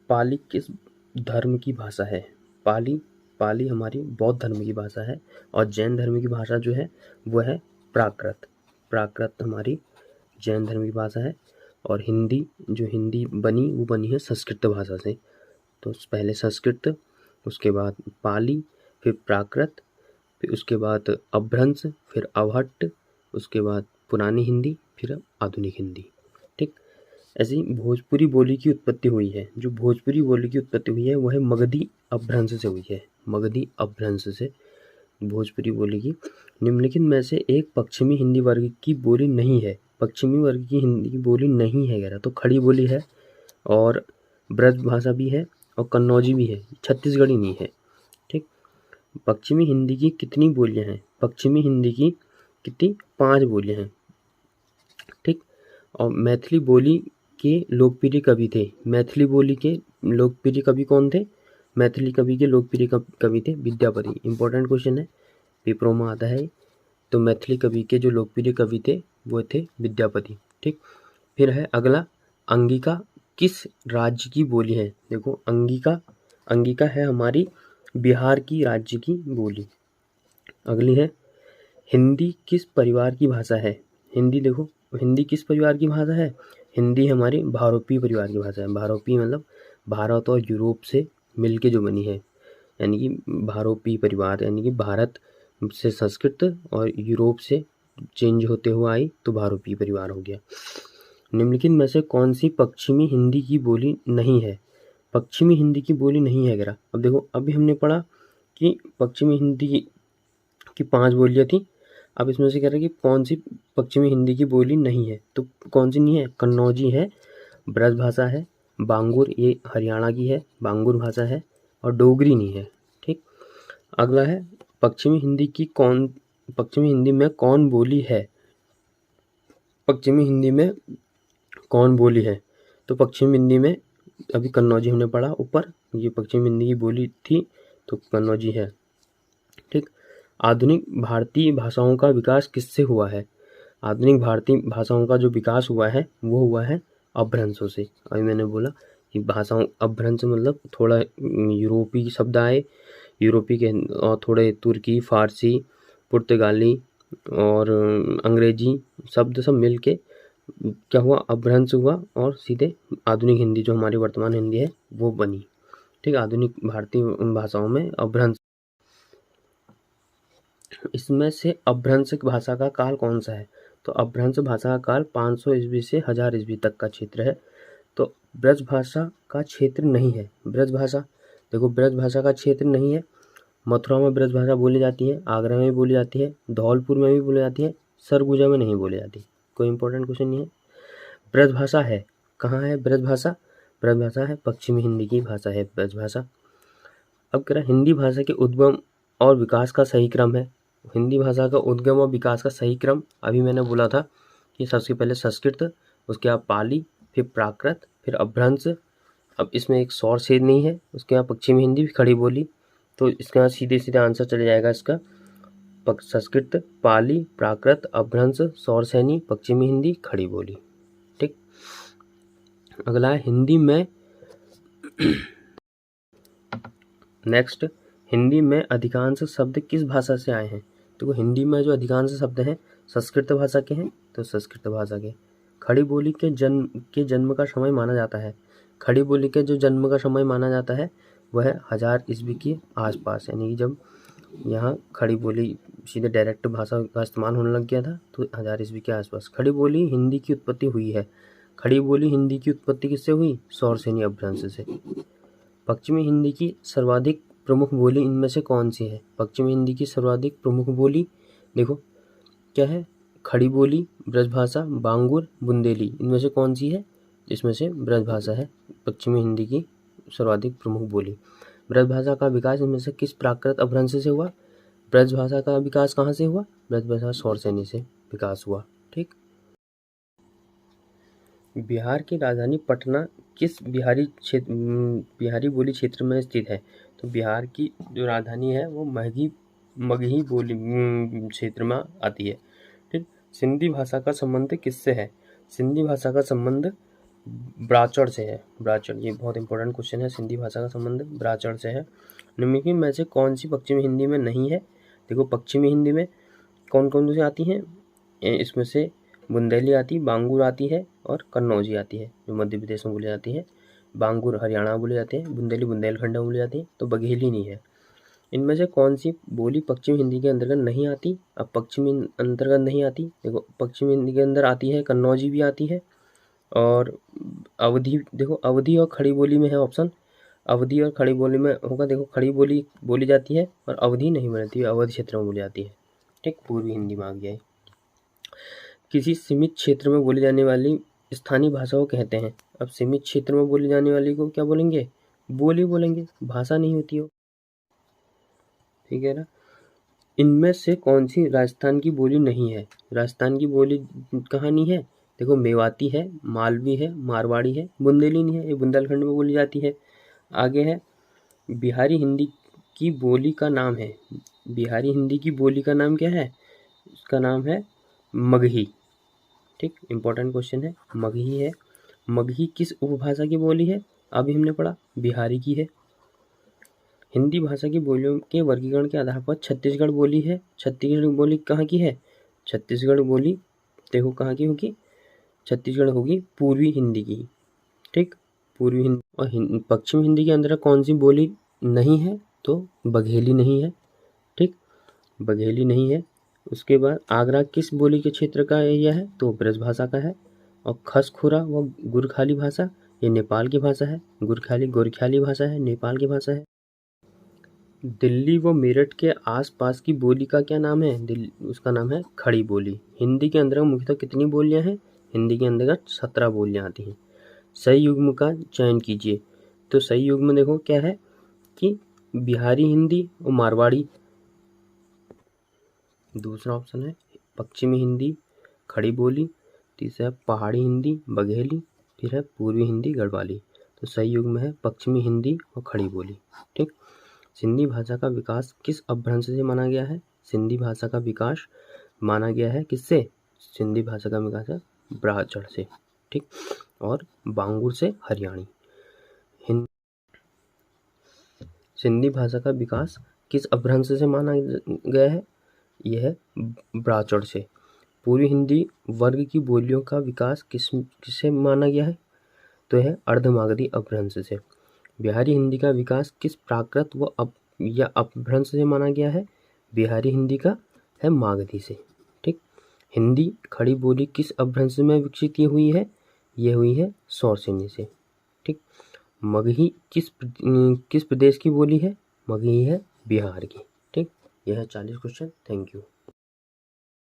पाली किस धर्म की भाषा है? पाली हमारी बौद्ध धर्म की भाषा है और जैन धर्म की भाषा जो है वो है प्राकृत। प्राकृत हमारी जैन धर्म की भाषा है। और हिंदी बनी वो बनी है संस्कृत भाषा से। तो पहले संस्कृत, उसके बाद पाली, फिर प्राकृत, फिर उसके बाद अपभ्रंश, फिर अवहट्ट, उसके बाद पुरानी हिंदी, फिर आधुनिक हिंदी। ठीक, ऐसी भोजपुरी बोली की उत्पत्ति हुई है। जो भोजपुरी बोली की उत्पत्ति हुई है वो है मगधी अपभ्रंश से हुई है। मगधी अपभ्रंश से भोजपुरी बोली की निम्नलिखित में से एक पश्चिमी हिंदी वर्ग की बोली नहीं है। पश्चिमी वर्ग की हिंदी की बोली नहीं है कह रहा, तो खड़ी बोली है और ब्रज भाषा भी है और कन्नौजी भी है, छत्तीसगढ़ी नहीं है। ठीक, पश्चिमी हिंदी की कितनी बोलियां हैं? पश्चिमी हिंदी की कितनी? 5 बोलियां हैं। ठीक, और मैथिली बोली के लोकप्रिय कवि थे। मैथिली बोली के लोकप्रिय कवि कौन थे? मैथिली कवि के लोकप्रिय कवि थे विद्यापति। इंपॉर्टेंट क्वेश्चन है, पेपरों में आता है। तो मैथिली कवि के जो लोकप्रिय कवि थे वो थे विद्यापति। ठीक, फिर है अगला, अंगिका किस राज्य की बोली है? देखो अंगिका है हमारी बिहार की राज्य की बोली। अगली है, हिंदी किस परिवार की भाषा है? हिंदी देखो, हिंदी किस परिवार की भाषा है? हिंदी हमारी भारोपीय परिवार की भाषा है। भारोपीय मतलब भारत और यूरोप से मिलके जो बनी है, यानी कि भारोपीय परिवार, यानी कि भारत से संस्कृत और यूरोप से चेंज होते हुए आई तो भारोपीय परिवार हो गया। निम्नलिखित में से कौन सी पश्चिमी हिंदी की बोली नहीं है? पश्चिमी हिंदी की बोली नहीं है अगर, अब देखो अभी हमने पढ़ा कि पश्चिमी हिंदी की 5 बोलियां थी। अब इसमें से कह रहे हैं कि कौन सी पश्चिमी हिंदी की बोली नहीं है, तो कौन सी नहीं है? कन्नौजी है, ब्रज भाषा है, बांगुर ये हरियाणा की है, बांगुर भाषा है, और डोगरी नहीं है। ठीक, अगला है, पश्चिमी हिंदी में कौन बोली है? पश्चिमी हिंदी में कौन बोली है? तो पश्चिमी हिंदी में अभी कन्नौजी हमने पढ़ा ऊपर, ये पश्चिमी हिंदी की बोली थी तो कन्नौजी है। ठीक, आधुनिक भारतीय भाषाओं का विकास किससे हुआ है? आधुनिक भारतीय भाषाओं का जो विकास हुआ है वो हुआ है अपभ्रंशों से। अभी मैंने बोला कि भाषाओं, अपभ्रंश मतलब थोड़ा यूरोपीय शब्द आए, यूरोपीय के और थोड़े तुर्की, फारसी, पुर्तगाली और अंग्रेजी शब्द सब मिल के क्या हुआ? अपभ्रंश हुआ और सीधे आधुनिक हिंदी जो हमारी वर्तमान हिंदी है वो बनी। ठीक, आधुनिक भारतीय भाषाओं में अपभ्रंश। इसमें से अपभ्रंश भाषा का काल कौन सा है? तो अपभ्रंश भाषा का काल 500 ईस्वी से 1000 ईस्वी तक का क्षेत्र है। तो ब्रज भाषा का क्षेत्र नहीं है। ब्रज भाषा देखो, ब्रज भाषा का क्षेत्र नहीं है। मथुरा में ब्रज भाषा बोली जाती है, आगरा में भी बोली जाती है, धौलपुर में भी बोली जाती है, सरगुजा में नहीं बोली जाती। कोई इंपॉर्टेंट क्वेश्चन नहीं है। ब्रज भाषा है कहाँ है? ब्रज भाषा है पश्चिमी हिंदी की भाषा है ब्रज भाषा। अब कह रहा हिंदी भाषा के उद्गम और विकास का सही क्रम है। हिंदी भाषा का उद्गम और विकास का सही क्रम अभी मैंने बोला था कि सबसे पहले संस्कृत, उसके बाद पाली, फिर प्राकृत, फिर अपभ्रंश। अब इसमें एक स्वर छेद नहीं है। उसके बाद पश्चिमी हिंदी खड़ी बोली, तो इसके बाद सीधे सीधे आंसर चले जाएगा इसका संस्कृत, पाली, प्राकृत, अपभ्रंश, सौर सैनी, पश्चिमी हिंदी, खड़ी बोली। ठीक, अगला है हिंदी में नेक्स्ट, हिंदी में अधिकांश शब्द किस भाषा से आए हैं? तो हिंदी में जो अधिकांश शब्द हैं संस्कृत भाषा के हैं, तो संस्कृत भाषा के। खड़ी बोली के जन्म का समय माना जाता है। खड़ी बोली के जो जन्म का समय माना जाता है वह 1000 ईस्वी के आसपास, यानी कि जब यहाँ खड़ी बोली सीधे डायरेक्ट भाषा का इस्तेमाल होने लग गया था तो 1000 ईस्वी के आसपास खड़ी बोली हिंदी की उत्पत्ति हुई है। खड़ी बोली हिंदी की उत्पत्ति किससे हुई? सौर सैनी अपभ्रंश से। पश्चिमी हिंदी की सर्वाधिक प्रमुख बोली इनमें से कौन सी है? पश्चिमी हिंदी की सर्वाधिक प्रमुख बोली देखो क्या है? खड़ी बोली, ब्रज भाषा, बांगुर, बुंदेली, इनमें से कौन सी है? इसमें से ब्रज भाषा है पश्चिमी हिंदी की सर्वाधिक प्रमुख बोली। ब्रज भाषा का विकास इनमें से किस प्राकृत अपभ्रंश से हुआ? ब्रज भाषा का विकास कहाँ से हुआ? ब्रज भाषा सौर सैनी से विकास हुआ। ठीक, बिहार की राजधानी पटना किस बिहारी बोली क्षेत्र में स्थित है? तो बिहार की जो राजधानी है वो मगही बोली क्षेत्र में आती है। ठीक, सिंधी भाषा का संबंध किससे है? सिंधी भाषा का संबंध ब्राचड़ से है। ब्राचड़, ये बहुत इंपॉर्टेंट क्वेश्चन है। सिंधी भाषा का संबंध ब्राचड़ से है। निम्नलिखित में से कौन सी पश्चिमी हिंदी में नहीं है? देखो, पश्चिमी हिंदी में कौन कौन सी आती हैं? इसमें से बुंदेली आती, बांगुर आती है और कन्नौजी आती है, जो मध्य प्रदेश में बोली जाती है। बांगुर हरियाणा में बोले जाते हैं, बुंदेली बुंदेलखंड में बोली जाती है, तो बघेली नहीं है। इनमें से कौन सी बोली पश्चिमी हिंदी के अंतर्गत नहीं आती? अब पश्चिमी अंतर्गत नहीं आती, देखो पश्चिमी हिंदी के अंदर आती है, कन्नौजी भी आती है और अवधी, देखो अवधी और खड़ी बोली में है ऑप्शन। अवधी और खड़ी बोली में होगा, देखो खड़ी बोली बोली जाती है और अवधी नहीं बनती है, अवध क्षेत्र में बोली जाती है। ठीक, पूर्वी हिंदी में आ गया है। किसी सीमित क्षेत्र में बोली जाने वाली स्थानीय भाषा को कहते हैं। अब सीमित क्षेत्र में बोली जाने वाली को क्या बोलेंगे? बोली बोलेंगे, भाषा नहीं होती हो। ठीक है ना। इनमें से कौन सी राजस्थान की बोली नहीं है? राजस्थान की बोली कहाँ नहीं है? देखो, मेवाती है, मालवी है, मारवाड़ी है, बुंदेली नहीं है, ये बुंदेलखंड में बोली जाती है। आगे है बिहारी हिंदी की बोली का नाम है। बिहारी हिंदी की बोली का नाम क्या है? उसका नाम है मगही। ठीक, इंपॉर्टेंट क्वेश्चन है, मगही है। मगही किस उपभाषा की बोली है? अभी हमने पढ़ा बिहारी की है। हिंदी भाषा की बोलियों के वर्गीकरण के आधार पर छत्तीसगढ़ बोली है। छत्तीसगढ़ बोली कहाँ की है? छत्तीसगढ़ बोली देखो कहाँ की होगी? छत्तीसगढ़ होगी पूर्वी हिंदी की। ठीक, पूर्वी हिंदी। और पश्चिम हिंदी के अंदर कौन सी बोली नहीं है? तो बघेली नहीं है। ठीक, बघेली नहीं है। उसके बाद आगरा किस बोली के क्षेत्र का एरिया है? तो ब्रजभाषा का है। और खसखुरा व गुरखाली भाषा, ये नेपाल की भाषा है। गोरख्याली भाषा है, नेपाल की भाषा है। दिल्ली व मेरठ के आसपास की बोली का क्या नाम है? उसका नाम है खड़ी बोली। हिंदी के अंदर मुख्यतः कितनी बोलियां हैं? हिंदी के अंतर्गत 17 बोलियां आती हैं। सही युग्म का चयन कीजिए। तो सही युग्म देखो क्या है कि बिहारी हिंदी और मारवाड़ी। दूसरा ऑप्शन है पश्चिमी हिंदी, खड़ी बोली। तीसरा है पहाड़ी हिंदी, बघेली। फिर है पूर्वी हिंदी, गढ़वाली। तो सही युग्म है पश्चिमी हिंदी और खड़ी बोली। ठीक, सिंधी भाषा का विकास किस अपभ्रंश से माना गया है? सिंधी भाषा का विकास माना गया है किससे? सिंधी भाषा का विकास है ब्राचड़ से। ठीक, और बांगुर से हरियाणी। सिंधी भाषा का विकास किस अपभ्रंश से माना गया है? यह है ब्राचड़ से। पूर्वी हिंदी वर्ग की बोलियों का विकास किससे माना गया है? तो यह अर्धमागधी अपभ्रंश से। बिहारी हिंदी का विकास किस प्राकृत व या अपभ्रंश से माना गया है? बिहारी हिंदी का है मागधी से। ठीक, हिंदी खड़ी बोली किस अपभ्रंश में विकसित हुई है? यह हुई है सौरसेनी से। ठीक, मगही किस प्रदेश की बोली है? मगही है बिहार की। ठीक, यह है 40 क्वेश्चन। Thank you.